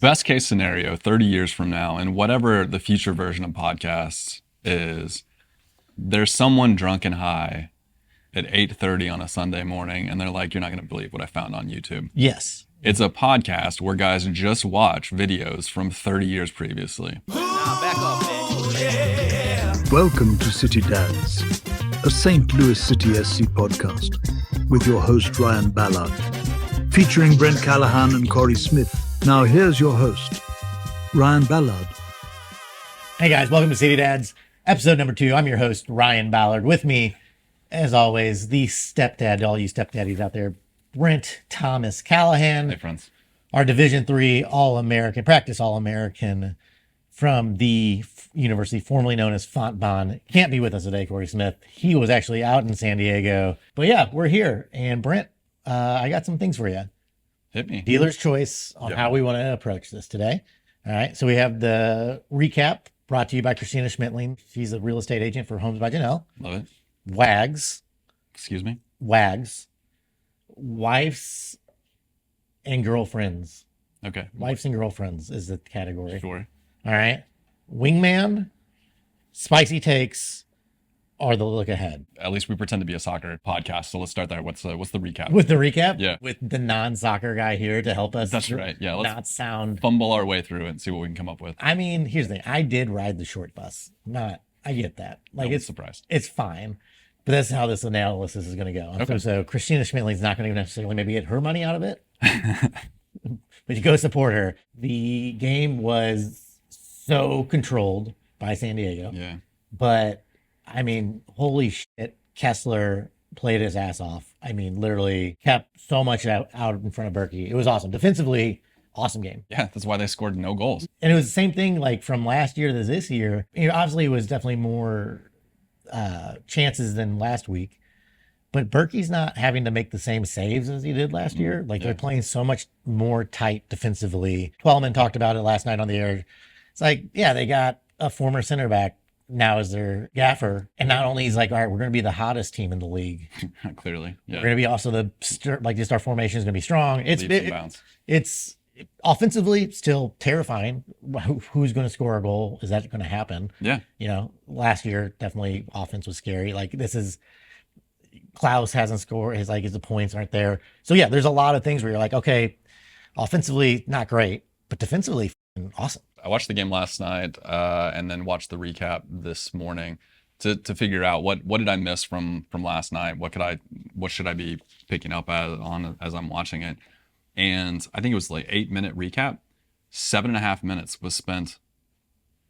Best case scenario, 30 years from now, and whatever the future version of podcasts is, there's someone drunk and high at 8:30 on a Sunday morning, and they're like, you're not going to believe what I found on YouTube. Yes. It's a podcast where guys just watch videos from 30 years previously. Back off, man. Welcome to City Dads, a St. Louis City SC podcast with your host Ryan Ballard, featuring Brent Callahan and Cory Smith. Now here's your host, Ryan Ballard. Hey guys, welcome to City Dads, episode number 2. I'm your host, Ryan Ballard. With me, as always, the stepdad, all you stepdaddies out there, Brent Thomas Callahan. Hey, friends. Our Division III All-American, practice All-American from the university formerly known as Fontbonne. Can't be with us today, Cory Smith. He was actually out in San Diego. But yeah, we're here. And Brent, I got some things for you. Hit me. Dealer's choice on how we want to approach this today. All right. So we have the recap brought to you by Christina Schmidtling. She's a real estate agent for Homes by Janelle. Love it. WAGs. Excuse me? WAGs. Wives and girlfriends. Okay. Wives and girlfriends is the category. Sure. All right. Wingman, spicy takes, or the look ahead. At least we pretend to be a soccer podcast, so let's start there. What's the recap? With the recap? Yeah. With the non-soccer guy here to help us. That's right. Yeah. Let's not sound. fumble our way through it and see what we can come up with. I mean, here's the thing. I did ride the short bus. I get that. Like, it's surprised. It's fine. But that's how this analysis is going to go. Okay. So Christina Schmidtling's not going to necessarily maybe get her money out of it. But you go support her. The game was so controlled by San Diego. Yeah. But, I mean, holy shit, Kessler played his ass off. I mean, literally kept so much out in front of Berkey. It was awesome. Defensively, awesome game. Yeah, that's why they scored no goals. And it was the same thing like from last year to this year. You know, obviously, it was definitely more chances than last week. But Berkey's not having to make the same saves as he did last year. Like, they're playing so much more tight defensively. Twellman talked about it last night on the air. It's like, yeah, they got a former center back now as their gaffer. And not only he's like, all right, we're going to be the hottest team in the league. Clearly. Yeah. We're going to be also just our formation is going to be strong. It's offensively still terrifying. Who's going to score a goal? Is that going to happen? Yeah. You know, last year, definitely offense was scary. Like, this is, Klaus hasn't scored. His points aren't there. So yeah, there's a lot of things where you're like, okay, offensively, not great, but defensively, awesome. I watched the game last night and then watched the recap this morning to figure out what did I miss from last night? What should I be picking up as I'm watching it? And I think it was like 8-minute recap. 7.5 minutes was spent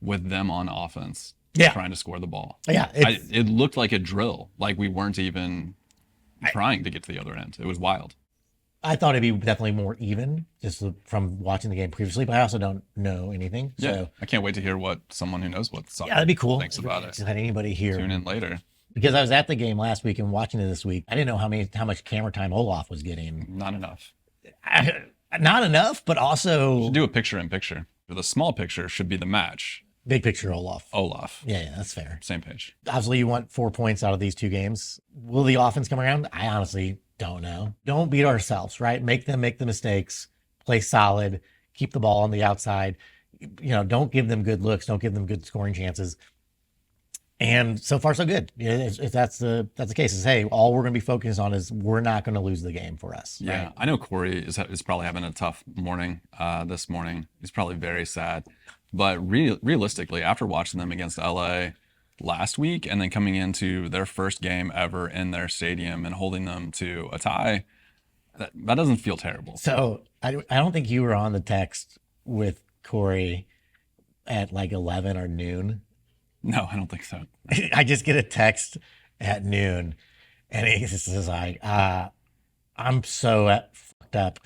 with them on offense. Yeah. Trying to score the ball. Yeah. It looked like a drill. Like we weren't even trying to get to the other end. It was wild. I thought it'd be definitely more even just from watching the game previously, but I also don't know anything. Yeah. So I can't wait to hear what someone who knows what soccer that'd be cool. thinks about it. Just had anybody here. Tune in later. Because I was at the game last week and watching it this week. I didn't know how much camera time Olaf was getting. Not enough. Not enough, but also Should do a picture-in-picture. The small picture should be the match. big picture Olaf. Yeah, that's fair. Same page. Obviously, you want 4 points out of these 2 games. Will the offense come around? I honestly don't know. Don't beat ourselves, right? Make them make the mistakes. Play solid. Keep the ball on the outside. You know, don't give them good looks. Don't give them good scoring chances. And so far, so good. If that's the case, is hey, all we're going to be focused on is we're not going to lose the game for us. Yeah, right? I know Cory is probably having a tough morning this morning. He's probably very sad. But realistically, after watching them against LA last week and then coming into their first game ever in their stadium and holding them to a tie, that doesn't feel terrible. So I don't think you were on the text with Cory at like 11 or noon. No, I don't think so. I just get a text at noon and he just is like, I'm so fucked up.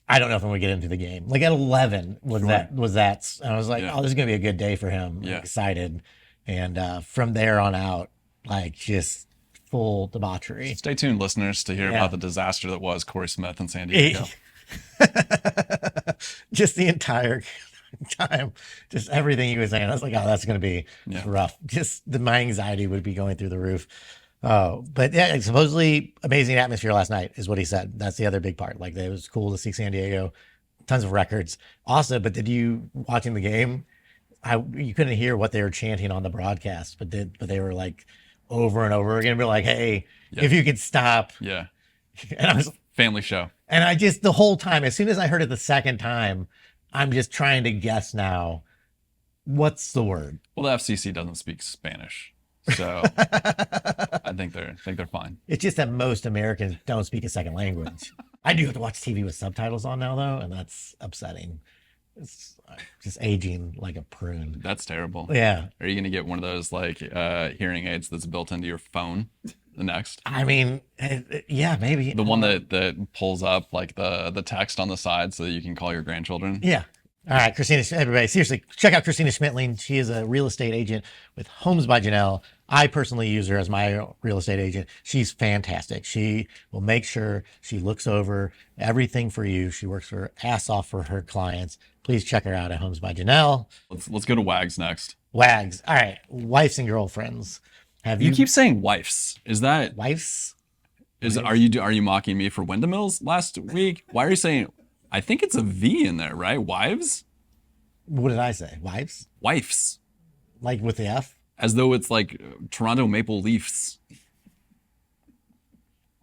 I don't know if I'm gonna get into the game. Like at 11 was that. And I was like, oh, this is gonna be a good day for him. Yeah. I'm excited. And from there on out, like just full debauchery. Stay tuned, listeners, to hear about the disaster that was Cory Smith in San Diego. Just the entire time, just everything he was saying. I was like, oh, that's going to be rough. Just my anxiety would be going through the roof. Oh, but yeah, supposedly amazing atmosphere last night is what he said. That's the other big part. Like, it was cool to see San Diego. tons of records. Also, but did you watching the game? You couldn't hear what they were chanting on the broadcast, but they were like over and over again, be like, "Hey, Yeah. if you could stop." Yeah. And I was, Family show. and I just the whole time, as soon as I heard it the second time, I'm just trying to guess now, what's the word? Well, the FCC doesn't speak Spanish, so I think they're fine. It's just that most Americans don't speak a second language. I do have to watch TV with subtitles on now, though, and that's upsetting. It's just aging like a prune. That's terrible. Yeah. Are you gonna get one of those like hearing aids that's built into your phone? The next, I mean, yeah, maybe. the one that pulls up like the text on the side so that you can call your grandchildren. Yeah. All right, Christina, everybody, seriously, check out Christina Schmittling. She is a real estate agent with Homes by Janelle. I personally use her as my real estate agent. She's fantastic. She will make sure she looks over everything for you. She works her ass off for her clients. Please check her out at Homes by Janelle. Let's go to Wags next. Wags. All right, wives and girlfriends. Have You keep saying wives. Is that wives? are you mocking me for Windmills last week? Why are you saying? I think it's a V in there, right? Wives? What did I say? Wives? Wifes. Like with the F? As though it's like Toronto Maple Leafs.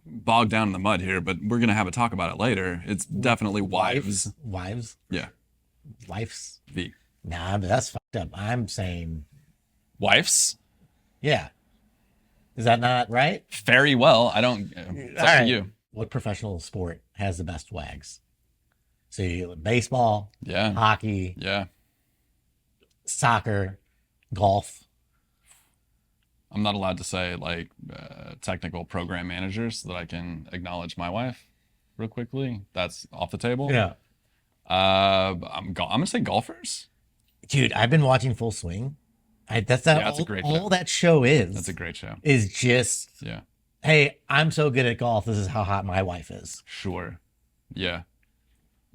Bogged down in the mud here, but we're going to have a talk about it later. It's definitely wives. Wives? Yeah. Wives? V. Nah, but that's fucked up. I'm saying, Wives? yeah. Is that not right? Very well. I don't. It's up All to right. you. What professional sport has the best wags? So baseball, Yeah. hockey, Yeah. soccer, golf. I'm not allowed to say like technical program managers so that I can acknowledge my wife real quickly. That's off the table. Yeah. I'm gonna say golfers. Dude, I've been watching Full Swing. That's a great show. all that show is. That's a great show. Is just, Yeah. hey, I'm so good at golf. This is how hot my wife is. Sure. Yeah.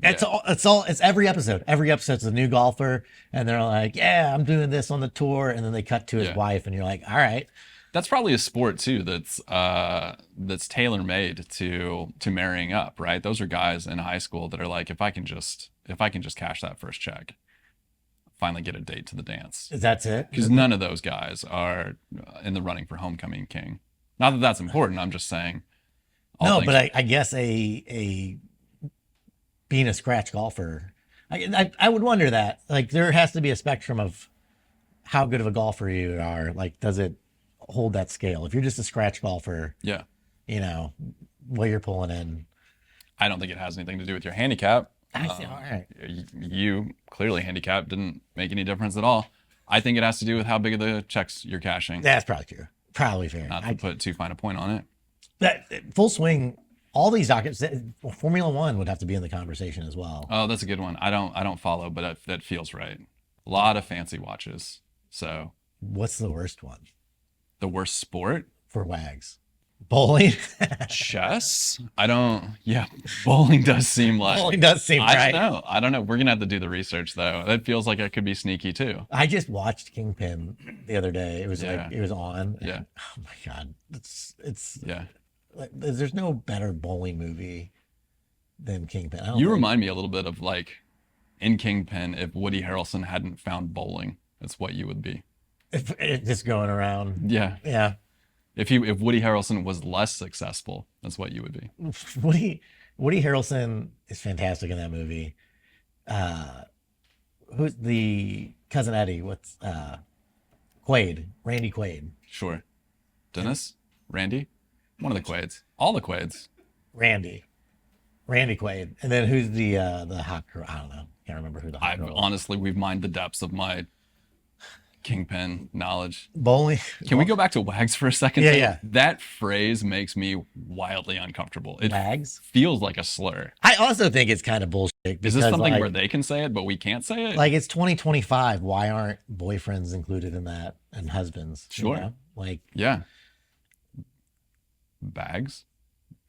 It's every episode. Every episode's a new golfer, and they're like, "Yeah, I'm doing this on the tour," and then they cut to his Yeah. wife, and you're like, "All right." That's probably a sport too that's tailor made to marrying up, right? Those are guys in high school that are like, if I can just cash that first check, finally get a date to the dance. That's it. Because none of those guys are in the running for homecoming king. Not that that's important. I'm just saying. No, but I guess a being a scratch golfer, I would wonder that. Like, there has to be a spectrum of how good of a golfer you are. Like, does it hold that scale? If you're just a scratch golfer, Yeah. you know what you're pulling in. I don't think it has anything to do with your handicap. I see. All right. You clearly handicap didn't make any difference at all. I think it has to do with how big of the checks you're cashing. That's probably true. Probably fair. Not to put too fine a point on it. Full Swing. All these dockets, Formula One would have to be in the conversation as well. Oh, that's a good one. I don't follow, but that feels right. A lot of fancy watches. So What's the worst one the worst sport? for wags? Bowling. Chess? Yeah, bowling does seem like. Bowling does seem right. I don't know. We're going to have to do the research though. That feels like it could be sneaky too. I just watched Kingpin the other day. It was Yeah. like, it was on. Yeah. Oh my God. It's Yeah. like, there's no better bowling movie than Kingpin. I don't You think- remind me a little bit of like in Kingpin, if Woody Harrelson hadn't found bowling, that's what you would be. if just going around. Yeah. Yeah. If Woody Harrelson was less successful, that's what you would be. Woody Harrelson is fantastic in that movie. Who's the cousin Eddie? What's Quaid? Randy Quaid. Sure. Dennis? Randy? One of the Quaids. All the Quaids. Randy Quaid. And then who's the hot girl? I don't know. Can't remember who the hot girl was. Honestly, we've mined the depths of my Kingpin knowledge. Bowling. Can we go back to Wags for a second? Yeah, though? yeah. That phrase makes me wildly uncomfortable. It Wags? feels like a slur. I also think it's kind of bullshit. Is Because, this something like, where they can say it, but we can't say it? like, it's 2025. Why aren't boyfriends included in that and husbands? you Sure. know? Like, Yeah. Bags?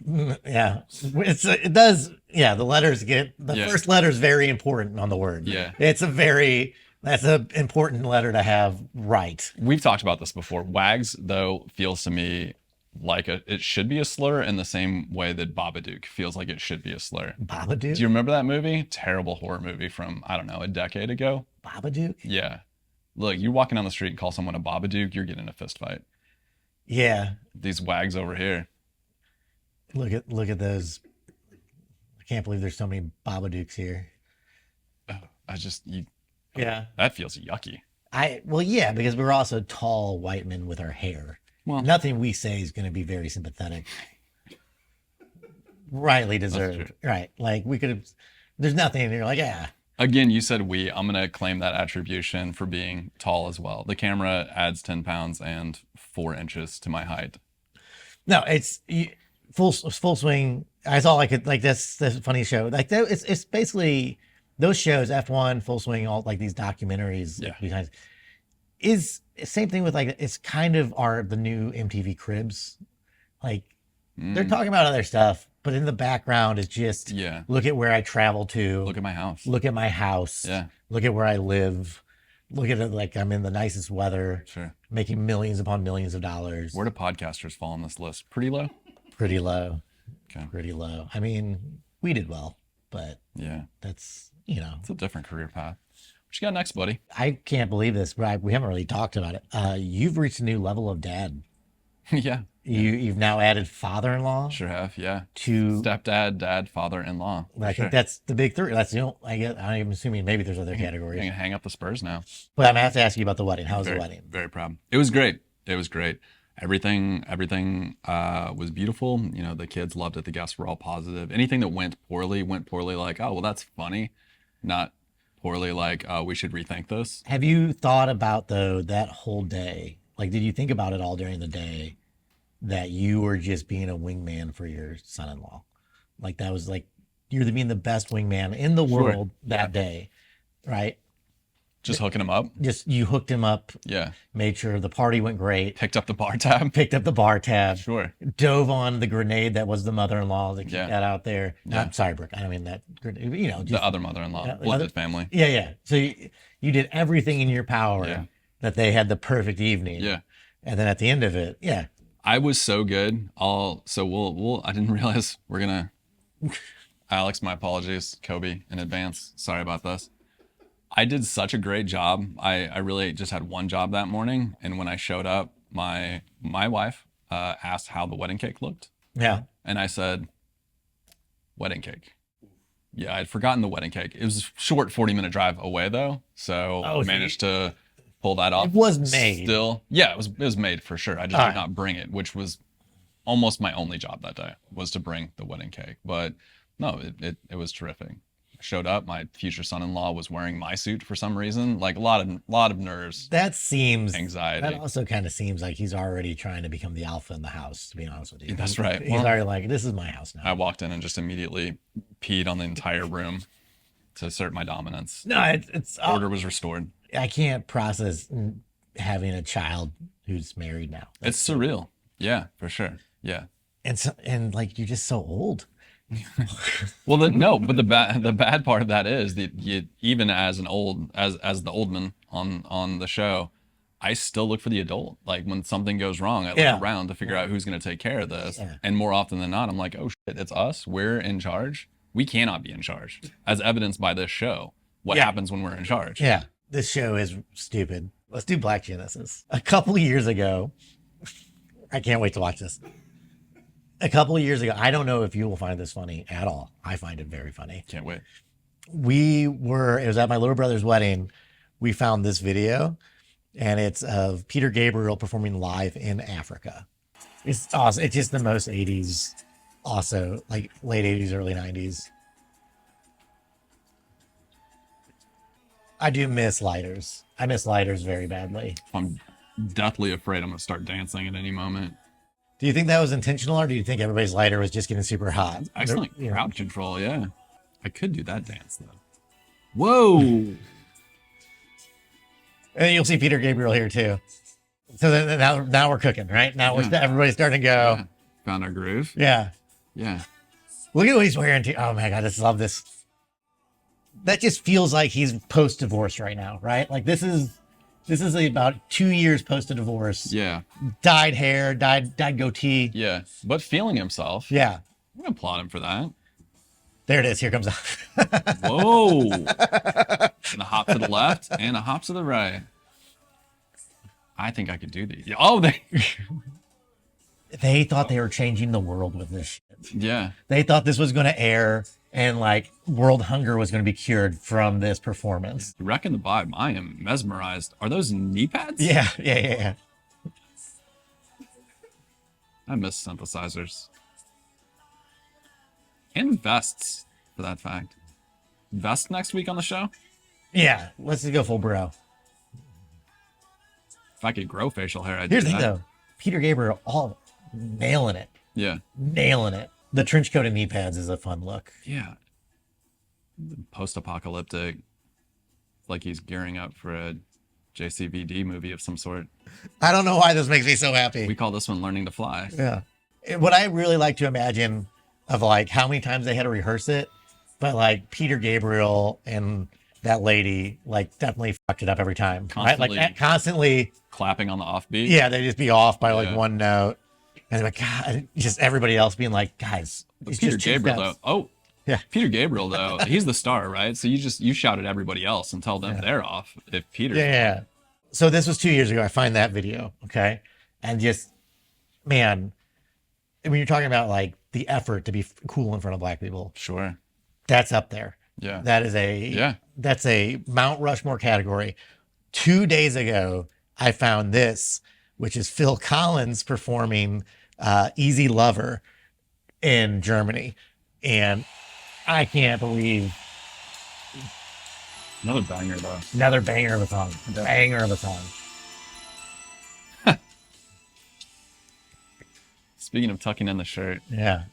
yeah, it does. Yeah, the letters get Yeah. first letter is very important on the word. Yeah. That's an important letter to have right. We've talked about this before. Wags, though, feels to me like it should be a slur in the same way that Babadook feels like it should be a slur. Babadook? Do you remember that movie? Terrible horror movie from, I don't know, a decade ago. Babadook? Yeah. Look, you're walking down the street and call someone a Babadook, you're getting in a fist fight. Yeah. These wags over here. Look at those. I can't believe there's so many Babadooks here. Yeah. That feels yucky. Well, yeah, because we're also tall white men with our hair. Well, Nothing we say is going to be very sympathetic. Rightly deserved. Right. Like we could have, there's nothing in here like, yeah. again, you said we. I'm going to claim that attribution for being tall as well. The camera adds 10 pounds and 4 inches to my height. No, it's full swing. I saw that's a funny show. Like that, it's basically those shows, F1, Full Swing, all like these documentaries. Yeah. Behind is same thing with like it's kind of the new MTV Cribs. Like they're talking about other stuff, but in the background is just look at where I travel to. Look at my house. Look at my house. Yeah. Look at where I live. Look at it like I'm in the nicest weather. Sure. Making millions upon millions of dollars. Where do podcasters fall on this list? Pretty low? Pretty low. Okay. Pretty low. I mean, we did well, but Yeah. that's, It's a different career path. What you got next, buddy? I can't believe this, but we haven't really talked about it. You've reached a new level of dad. Yeah. You've now added father-in-law Sure have. Yeah. to, Stepdad, dad, father-in-law. I think that's the big three. That's the only, I'm assuming maybe there's other I'm categories, going to hang up the Spurs now. but I'm going to have to ask you about the wedding. How was very, the wedding? Very proud. It was great. Everything was beautiful. The kids loved it. The guests were all positive. Anything that went poorly like, oh, well, that's funny. Not poorly like, oh, we should rethink this. Have you thought about though, that whole day? Like, did you think about it all during the day that you were just being a wingman for your son-in-law? Like that was like, you're being the best wingman in the world that day, right? Just hooking them up. Just you hooked him up, Yeah. made sure the party went great, Picked up the bar tab. picked up the bar tab, Sure. dove on the grenade that was the mother-in-law that kept that out there. Yeah. I'm sorry, Brooke. I don't mean that grenade. Just, The other mother-in-law. Blended family. Yeah. So you did everything in your power that they had the perfect evening. Yeah. And then at the end of it, I was so good. I didn't realize we're gonna. Alex, my apologies. Kobe, in advance. Sorry about this. I did such a great job. I really just had one job that morning, and when I showed up, my wife asked how the wedding cake looked, Yeah. and I said, "Wedding cake." Yeah, I'd forgotten the wedding cake. It was a short 40-minute drive away though, so I managed to pull that off. It was made. Still, yeah, it was made for sure. I just did not bring it, which was almost my only job that day, was to bring the wedding cake. But no, it was terrific. I showed up. My future son-in-law was wearing my suit for some reason. Like a lot of nerves. That seems anxiety. That also kind of seems like he's already trying to become the alpha in the house, to be honest with you. That's right. He's already like, this is my house now. I walked in and just immediately peed on the entire room to assert my dominance. No, it's order was restored. I can't process having a child who's married now. It's surreal. Yeah, for sure. Yeah. And like you're just so old. Well, but the bad part of that is that even as the old man on the show, I still look for the adult. Like when something goes wrong, I look around to figure out who's going to take care of this. Yeah. And more often than not, I'm like, oh shit, it's us. We're in charge. We cannot be in charge, as evidenced by this show. What happens when we're in charge? Yeah, this show is stupid. Let's do Black Genesis. A couple of years ago, I can't wait to watch this. A couple of years ago, I don't know if you will find this funny at all. I find it very funny. Can't wait. It was at my little brother's wedding. We found this video, and it's of Peter Gabriel performing live in Africa. It's awesome. It's just the most 80s, also like late 80s, early 90s. I do miss lighters. I miss lighters very badly. I'm deathly afraid I'm going to start dancing at any moment. Do you think that was intentional, or do you think everybody's lighter was just getting super hot? Excellent crowd control, yeah. I could do that dance, though. Whoa! And you'll see Peter Gabriel here, too. So now we're cooking, right? Now everybody's starting to go. Yeah. Found our groove. Yeah. Yeah. Look at what he's wearing, too. Oh, my God, I just love this. That just feels like he's post-divorce right now, right? Like, this is This is about 2 years post a divorce. Yeah. Dyed hair, dyed goatee. Yeah. But feeling himself. Yeah. I'm going to applaud him for that. There it is. Here comes. Whoa. And a hop to the left and a hop to the right. I think I could do these. Oh, They thought they were changing the world with this shit. Yeah. They thought this was going to air and like world hunger was going to be cured from this performance. Wrecking the vibe. I am mesmerized. Are those knee pads? Yeah. I miss synthesizers. And vests, for that fact. Vest next week on the show? Yeah. Let's just go full bro. If I could grow facial hair, I'd Here's do the that. thing though. Peter Gabriel, all nailing it. Yeah. Nailing it. The trench coat and knee pads is a fun look. Yeah. Post-apocalyptic, like he's gearing up for a JCVD movie of some sort. I don't know why this makes me so happy. We call this one Learning to Fly. Yeah. What I really like to imagine of like how many times they had to rehearse it, but like Peter Gabriel and that lady like definitely fucked it up every time. Right? Like constantly Clapping on the offbeat. Yeah, they just be off by like Yeah. one note. And they're like, God, just everybody else being like, guys, it's Peter just two Gabriel, steps. though. Oh, Yeah. Peter Gabriel, though, he's the star, right? So you shout at everybody else and tell them they're off. If Peter's Yeah. So this was 2 years ago. I find that video. Okay. And just, man, when you're talking about like the effort to be cool in front of black people, sure. that's up there. Yeah. That's a Mount Rushmore category. 2 days ago, I found this, which is Phil Collins performing Easy Lover in Germany. And I can't believe Another banger, though. another banger of a song. Banger of a song. Speaking of tucking in the shirt, Yeah.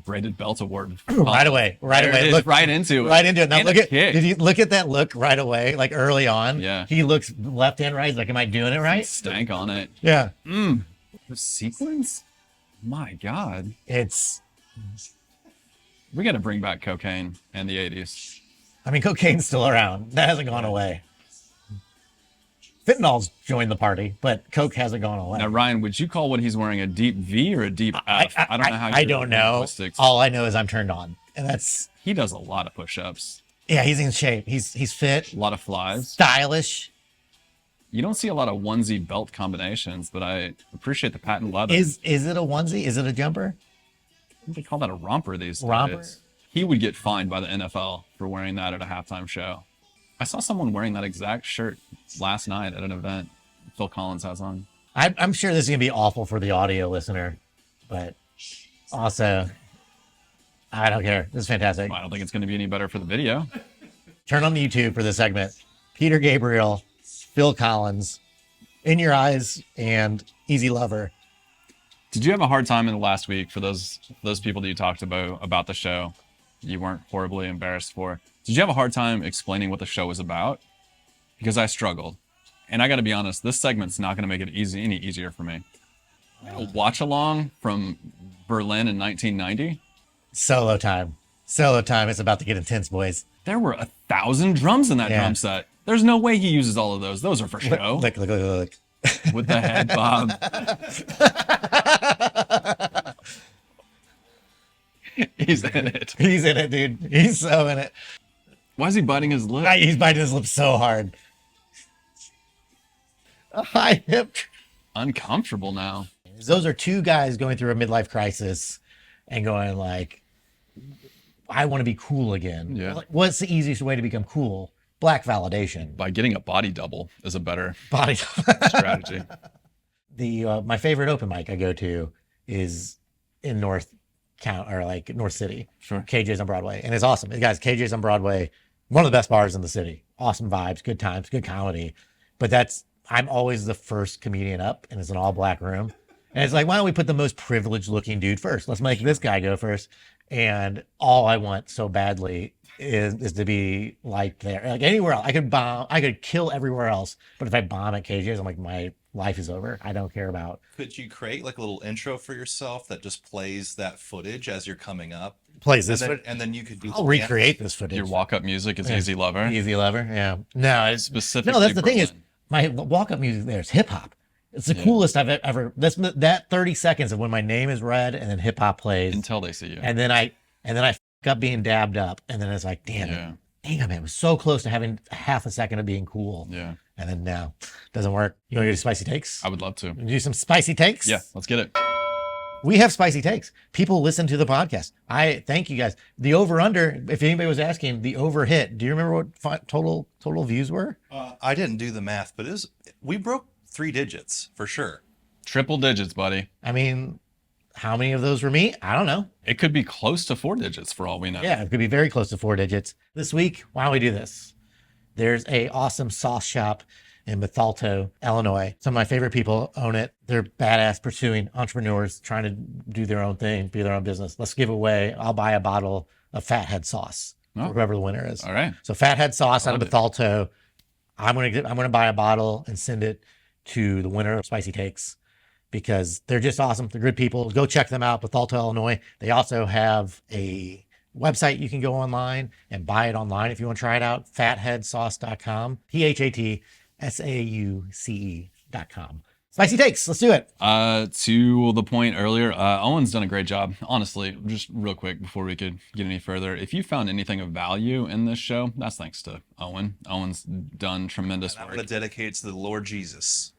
braided belt award. Right away. Right There it away. is, Look right into it. right into it. Now And look a at kick. did you look at that look right away, like early on? Yeah. He looks left and right. He's like, am I doing it right? Stank on it. Yeah. The sequence? My God. It's We got to bring back cocaine and the 80s. I mean, cocaine's still around. That hasn't gone away. Fentanyl's joined the party, but coke hasn't gone away. Now, Ryan, would you call what he's wearing a deep V or a deep F? I don't know how I your don't know. linguistics- All I know is I'm turned on. And that's He does a lot of push-ups, yeah, he's in shape. He's fit, a lot of flies. stylish. You don't see a lot of onesie belt combinations, but I appreciate the patent leather. Is it a onesie? Is it a jumper? They call that a romper these days. Romper? He would get fined by the NFL for wearing that at a halftime show. I saw someone wearing that exact shirt last night at an event Phil Collins has on. I'm sure this is gonna be awful for the audio listener, but also I don't care. This is fantastic. I don't think it's going to be any better for the video. Turn on YouTube for this segment. Peter Gabriel, Phil Collins, In Your Eyes, and Easy Lover. Did you have a hard time in the last week for those people that you talked about the show you weren't horribly embarrassed for? Did you have a hard time explaining what the show was about? Because I struggled. And I got to be honest, this segment's not going to make it any easier for me. A watch along from Berlin in 1990. Solo time. Solo time. It's about to get intense, boys. There were 1,000 drums in that Yeah. drum set. There's no way he uses all of those. Those are for show. Look. With the head bob. He's in it. He's in it, dude. He's so in it. Why is he biting his lip? He's biting his lips so hard. A high hip. Uncomfortable now. Those are two guys going through a midlife crisis and going like, I want to be cool again. Yeah. Like, what's the easiest way to become cool? Black validation. By getting a body double is a better Body. strategy. My favorite open mic I go to is in North City. Sure. KJ's on Broadway, and it's awesome. Guys, KJ's on Broadway, one of the best bars in the city. Awesome vibes, good times, good comedy. But I'm always the first comedian up, and it's an all black room. And it's like, why don't we put the most privileged looking dude first? Let's make this guy go first. And all I want so badly is to be like there. Like anywhere else, I could kill everywhere else. But if I bomb at KJ's, I'm like, my life is over. I don't care about. Could you create like a little intro for yourself that just plays that footage as you're coming up? Plays And this then, and then you could do. I'll recreate this footage. Your walk-up music is Easy Lover. Easy Lover, yeah. No, it's Specifically no. That's the thing is, Berlin. my walk-up music there is hip hop. It's the coolest I've ever. That 30 seconds of when my name is read and then hip hop plays, Until they see you. and then I f up being dabbed up, and then it's like, damn Yeah. it, damn it, was so close to having half a second of being cool, Yeah. and then now doesn't work. You want to do spicy takes? I would love to. Do some spicy takes? Yeah, let's get it. We have spicy takes. People listen to the podcast. I thank you guys. The over under, if anybody was asking, the over hit. Do you remember what total views were? I didn't do the math, but we broke 3 digits for sure. Triple digits, buddy. I mean, how many of those were me? I don't know. It could be close to 4 digits for all we know. Yeah, it could be very close to 4 digits. This week, why don't we do this? There's a awesome sauce shop in Bethalto, Illinois. Some of my favorite people own it. They're badass pursuing entrepreneurs trying to do their own thing, be their own business. Let's give away. I'll buy a bottle of Phathead sauce for whoever the winner is. All right. So Phathead sauce out of Love it. Bethalto. I'm gonna buy a bottle and send it to the winner of Spicy Takes because they're just awesome. They're good people. Go check them out, Bethalto, Illinois. They also have a website you can go online and buy it online if you want to try it out. Phatheadsauce.com. PHATSAUCE.com. Spicy Takes. Let's do it. To the point earlier, Owen's done a great job. Honestly, just real quick before we could get any further, if you found anything of value in this show, that's thanks to Owen. Owen's done tremendous I'm work. going to dedicate it to the Lord Jesus.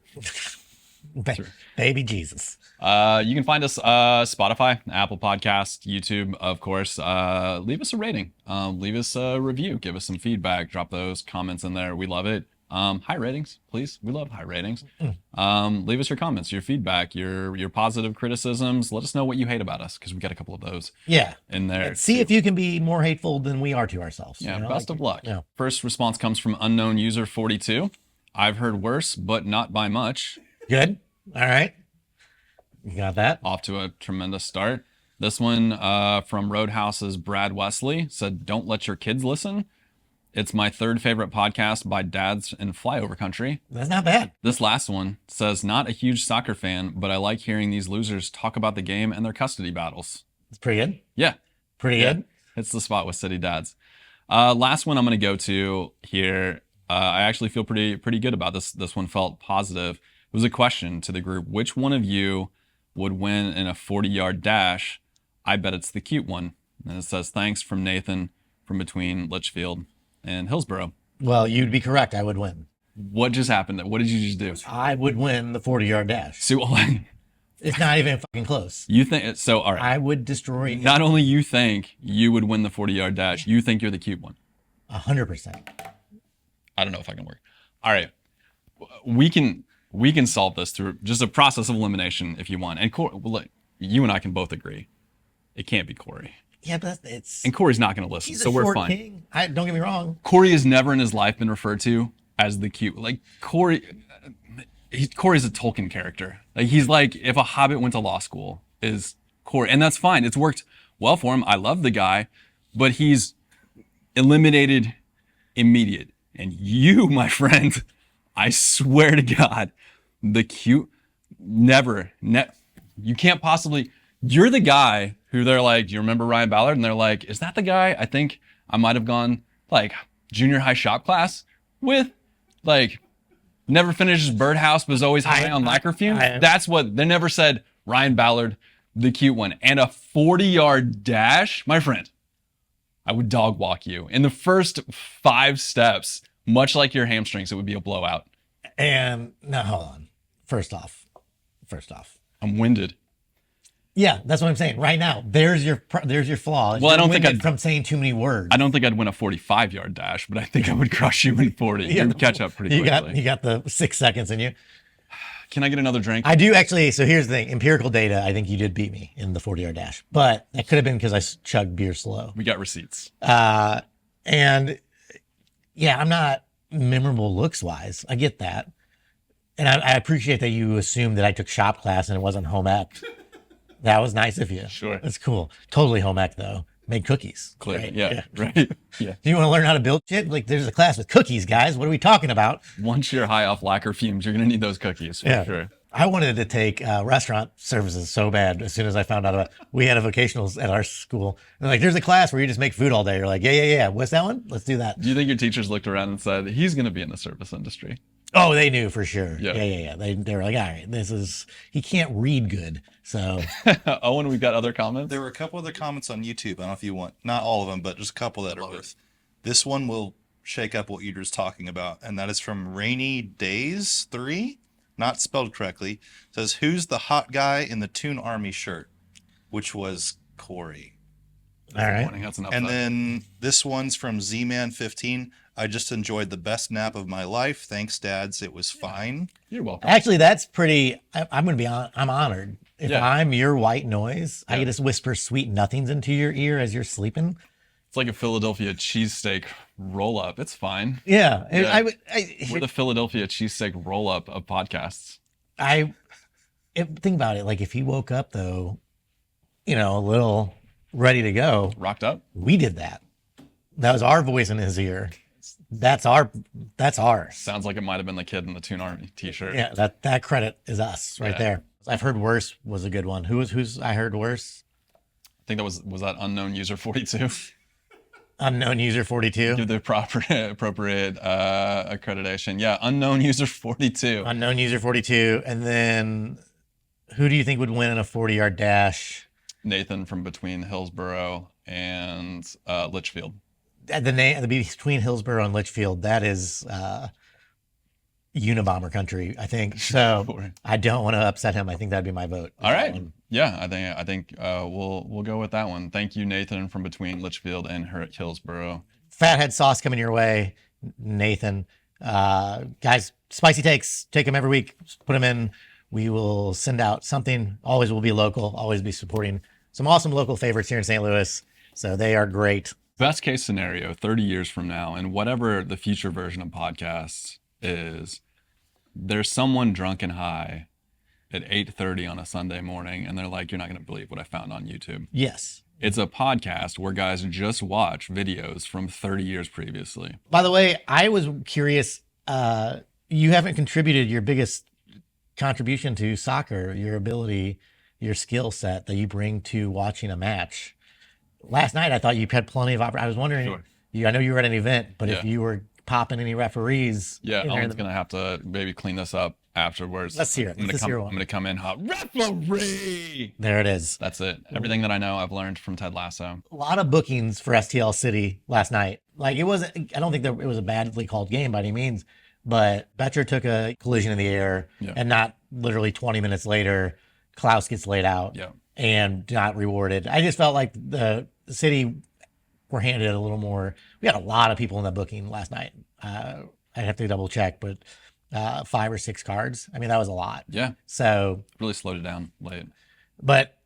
Baby Jesus. You can find us Spotify, Apple Podcast, YouTube, of course. Leave us a rating. Leave us a review. Give us some feedback. Drop those comments in there. We love it. High ratings, please. We love high ratings. Leave us your comments, your feedback, your positive criticisms. Let us know what you hate about us because we got a couple of those Yeah. in there. And see if you can be more hateful than we are to ourselves. Yeah, you know? best of luck. Yeah. First response comes from unknown user 42. I've heard worse, but not by much. Good. All right. You got that? Off to a tremendous start. This one from Roadhouse's Brad Wesley said, "Don't let your kids listen. It's my 3rd favorite podcast by dads in flyover country." That's not bad. This last one says, "Not a huge soccer fan, but I like hearing these losers talk about the game and their custody battles." It's pretty good. Yeah, Pretty yeah. good. It's the spot with City Dads. Last one I'm going to go to here. I actually feel pretty good about this. This one felt positive. It was a question to the group. Which one of you would win in a 40-yard dash? I bet it's the cute one. And it says, "Thanks from Nathan from between Litchfield and Hillsborough." Well, you'd be correct. I would win. What just happened? What did you just do? I would win the 40-yard dash. So It's not even fucking close. you think so? All right. I would destroy you Not only you think you would win the 40-yard dash, you think you're the cute one. 100%. I don't know if I can work. All right. We can solve this through just a process of elimination if you want. And look, you and I can both agree. It can't be Cory. Yeah, but it's And Cory's not going to listen, he's so a we're short fine. king. Don't get me wrong. Cory has never in his life been referred to as the cute. Like Cory's a Tolkien character. Like he's like if a hobbit went to law school is Cory, and that's fine. It's worked well for him. I love the guy, but he's eliminated immediate. And you, my friend, I swear to God, the cute you can't possibly. You're the guy who they're like, "Do you remember Ryan Ballard?" And they're like, "Is that the guy I think I might have gone like junior high shop class with?" Like, never finished his birdhouse, was always high on lacquer fumes. That's what they never said. Ryan Ballard, the cute one, and a 40-yard dash, my friend. I would dog walk you in the first 5 steps, much like your hamstrings. It would be a blowout. And now hold on. First off, I'm winded. yeah, that's what I'm saying. Right now, there's your flaw. Well, I don't think I'd from saying too many words. I don't think I'd win a 45-yard dash, but I think I would crush you in 40. Yeah. You'd catch up pretty quickly. You got the 6 seconds in you. Can I get another drink? I do actually. So here's the thing: empirical data. I think you did beat me in the 40-yard dash, but that could have been because I chugged beer slow. We got receipts. And yeah, I'm not memorable looks wise. I get that, and I appreciate that you assumed that I took shop class and it wasn't home ec. That was nice of you. Sure. That's cool. Totally home ec though. make cookies. Clear. Right? Yeah. Right. Yeah. Do you want to learn how to build shit? Like, there's a class with cookies, guys. What are we talking about? Once you're high off lacquer fumes, you're gonna need those cookies for sure. I wanted to take restaurant services so bad as soon as I found out about we had a vocationals at our school. And like, there's a class where you just make food all day. You're like, yeah. What's that one? Let's do that. Do you think your teachers looked around and said, he's going to be in the service industry? Oh, they knew for sure. Yeah. Yeah. They were like, all right, he can't read good. So, Owen, we've got other comments. There were a couple other comments on YouTube. I don't know if you want, not all of them, but just a couple that are worth. This one will shake up what you're just talking about. And that is from Rainy Days 3. Not spelled correctly. It says, who's the hot guy in the Toon Army shirt? Which was Cory. all right. That's an And upside. then this one's from Z-Man15. I just enjoyed the best nap of my life. Thanks, dads. It was fine. You're welcome. Actually, that's pretty. I'm going to be I'm honored. If Yeah. I'm your white noise, I Yeah. can just whisper sweet nothings into your ear as you're sleeping. It's like a Philadelphia cheesesteak roll up. It's fine. Yeah. And Yeah. I We're the Philadelphia cheesesteak roll up of podcasts. think about it. Like, if he woke up, though, a little ready to go, Rocked up. we did that. That was our voice in his ear. That's ours. Sounds like it might have been the kid in the Toon Army t-shirt. Yeah, that credit is us right Yeah. there. I've heard worse was a good one. Who's I heard worse? I think that was that unknown user 42. Unknown user 42. Give the appropriate accreditation. Yeah, unknown user 42. Unknown user 42. And then who do you think would win in a 40-yard dash? Nathan from between Hillsborough and Litchfield. The between Hillsborough and Litchfield, that is Unabomber country, I think. So Sure. I don't want to upset him. I think that'd be my vote. All right. Yeah, I think we'll go with that one. Thank you, Nathan, from between Litchfield and Hillsborough. Fathead sauce coming your way, Nathan. Guys, spicy takes. Take them every week. Put them in. We will send out something. Always will be local. Always be supporting some awesome local favorites here in St. Louis. So they are great. Best case scenario, 30 years from now, and whatever the future version of podcasts is, there's someone drunk and high at 8:30 on a Sunday morning, and they're like, you're not going to believe what I found on YouTube. Yes. It's a podcast where guys just watch videos from 30 years previously. By the way, I was curious. You haven't contributed your biggest contribution to soccer, your ability, your skill set that you bring to watching a match. Last night, I thought you had plenty of I was wondering, Sure. I know you were at an event, but if Yeah. you were popping any referees. Yeah, in there in Owen's the- going to have to maybe clean this up afterwards. Let's hear it. I'm Let's hear going one. to come in hot. Referee! There it is. That's it. Everything that I know, I've learned from Ted Lasso. A lot of bookings for STL City last night. Like, it wasn't, I don't think it was a badly called game by any means, but Betcher took a collision in the air, Yeah. and not literally 20 minutes later, Klaus gets laid out Yeah. and not rewarded. I just felt like the city were handed a little more. We had a lot of people in the booking last night. I'd have to double check, but 5 or 6 cards. I mean, that was a lot. Yeah, So, really slowed it down late. but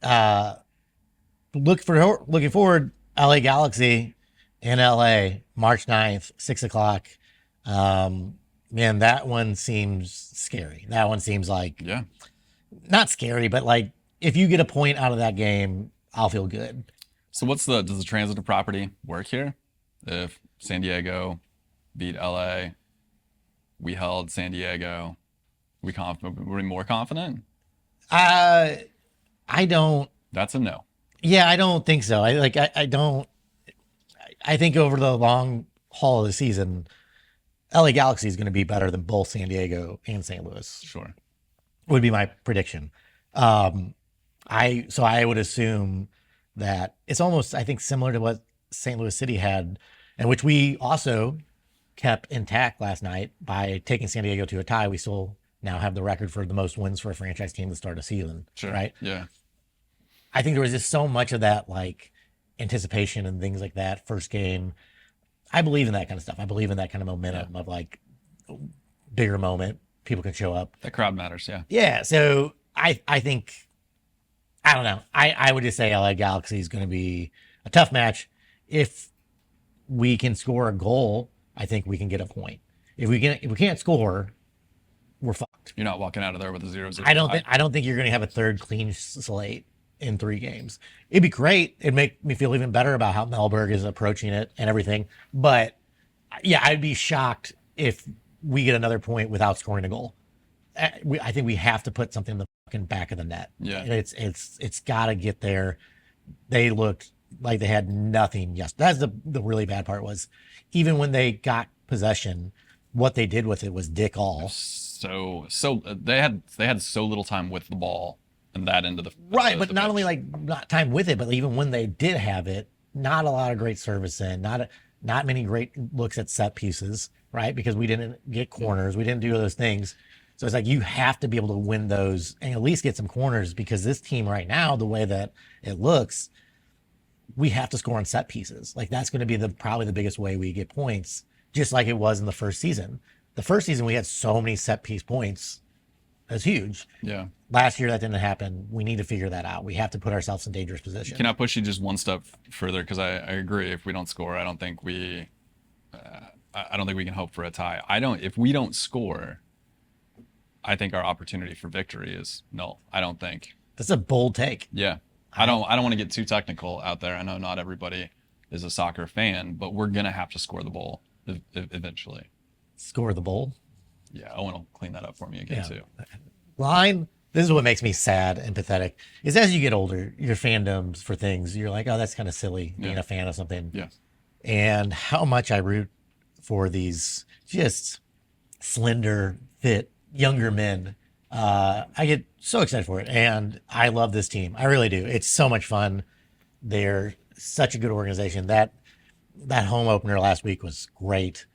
looking forward, LA Galaxy in LA, March 9th, 6:00. Man, that one seems scary. That one seems like Yeah. not scary, but like, if you get a point out of that game, I'll feel good. So does the transitive property work here? If San Diego beat LA, we held San Diego, were we more confident? I don't. That's a no. Yeah, I don't think so. I don't. I think over the long haul of the season, LA Galaxy is going to be better than both San Diego and St. Louis. Sure. Would be my prediction. I would assume that it's almost, I think, similar to what St. Louis City had, and which we also kept intact last night by taking San Diego to a tie. We still now have the record for the most wins for a franchise team to start a season. Sure. Right. Yeah. I think there was just so much of that, like, anticipation and things like that. First game, I believe in that kind of stuff. I believe in that kind of momentum of like bigger moment. People can show up. That crowd matters. Yeah. Yeah. So I think, I don't know. I would just say LA Galaxy is going to be a tough match. If we can score a goal, I think we can get a point. If we can't score, we're fucked. You're not walking out of there with a 0-0. I don't think you're going to have a third clean slate in 3 games. It'd be great. It'd make me feel even better about how Melberg is approaching it and everything. But yeah, I'd be shocked if we get another point without scoring a goal. I think we have to put something in the fucking back of the net. Yeah. It's got to get there. They looked like they had nothing. Yes, that's the really bad part was even when they got possession, what they did with it was dick all. So they had so little time with the ball and that end of the Right, the but not pitch. only like not time with it, but even when they did have it, not a lot of great service in, not many great looks at set pieces, right? Because we didn't get corners, we didn't do those things. So it's like you have to be able to win those and at least get some corners because this team right now, the way that it looks, we have to score on set pieces. Like that's going to be probably the biggest way we get points, just like it was in the first season. The first season we had so many set piece points. That's huge. Yeah. Last year that didn't happen. We need to figure that out. We have to put ourselves in dangerous position. Can I push you just one step further? Because I agree. If we don't score, I don't think we can hope for a tie. If we don't score, I think our opportunity for victory is null. I don't think. That's a bold take. Yeah. I don't want to get too technical out there. I know not everybody is a soccer fan, but we're gonna have to score the goal eventually. Score the bowl. Yeah, Owen will clean that up for me again too. Line. This is what makes me sad and pathetic. Is as you get older, your fandoms for things, you're like, oh, that's kind of silly being a fan of something. Yeah. And how much I root for these just slender, fit, younger men. I get so excited for it. And I love this team. I really do. It's so much fun. They're such a good organization. That home opener last week was great.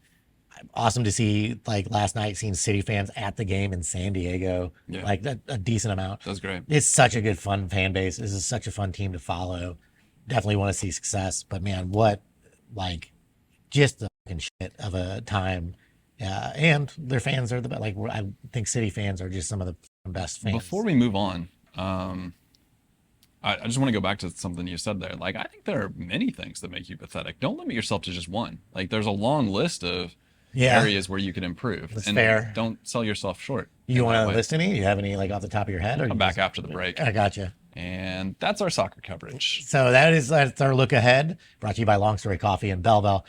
Awesome to see, like last night, seeing City fans at the game in San Diego, like a decent amount. That's great. It's such a good, fun fan base. This is such a fun team to follow. Definitely want to see success. But man, just the fucking shit of a time. And their fans are the best. Like I think City fans are just some of the best fans. Before we move on, I just want to go back to something you said there. Like I think there are many things that make you pathetic. Don't limit yourself to just one. Like there's a long list of areas where you could improve. That's and fair. Don't sell yourself short. You want to list any? Do you have any like off the top of your head? Or I'm back after the break. I gotcha. And that's our soccer coverage. So that's our look ahead, brought to you by Long Story Coffee in Belleville.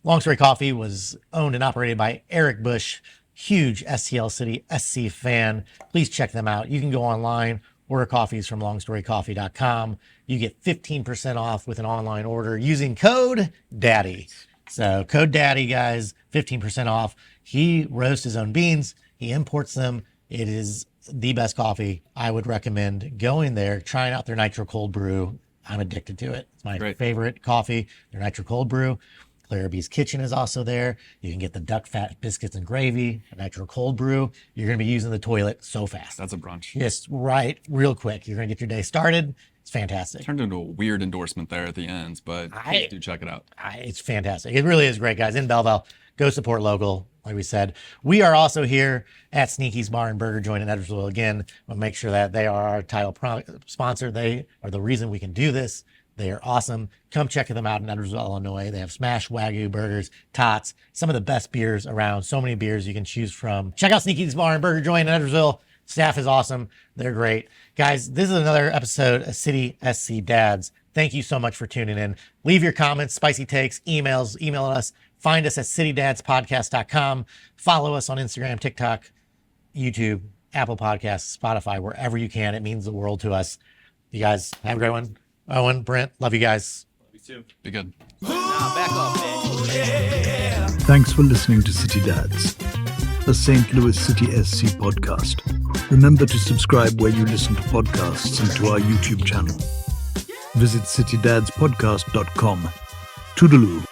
Long Story Coffee was owned and operated by Eric Bush, huge STL City SC fan. Please check them out. You can go online, order coffees from longstorycoffee.com. You get 15% off with an online order using code DADDY. So code DADDY, guys, 15% off. He roasts his own beans. He imports them. It is the best coffee. I would recommend going there, trying out their Nitro Cold Brew. I'm addicted to it. It's my favorite coffee, their Nitro Cold Brew. Claraby's Kitchen is also there. You can get the duck fat biscuits and gravy, a Nitro Cold Brew. You're going to be using the toilet so fast. That's a brunch. Just real quick. You're going to get your day started. It's fantastic. Turned into a weird endorsement there at the end, but do check it out. It's fantastic. It really is great, guys. In Belleville, go support local. Like we said, we are also here at Sneaky's Bar and Burger Joint in Edwardsville. Again, we'll make sure that they are our title sponsor. They are the reason we can do this. They are awesome. Come check them out in Edwardsville, Illinois. They have smashed Wagyu burgers, tots, some of the best beers around. So many beers you can choose from. Check out Sneaky's Bar and Burger Joint in Edwardsville. Staff is awesome. They're great. Guys, this is another episode of City SC Dads. Thank you so much for tuning in. Leave your comments, spicy takes, email us. Find us at citydadspodcast.com. Follow us on Instagram, TikTok, YouTube, Apple Podcasts, Spotify, wherever you can. It means the world to us. You guys have a great one. Owen, Brent, love you guys. Love you too. Be good. Nah, back off, man. Thanks for listening to City Dads, a St. Louis City SC podcast. Remember to subscribe where you listen to podcasts and to our YouTube channel. Visit citydadspodcast.com. Toodaloo.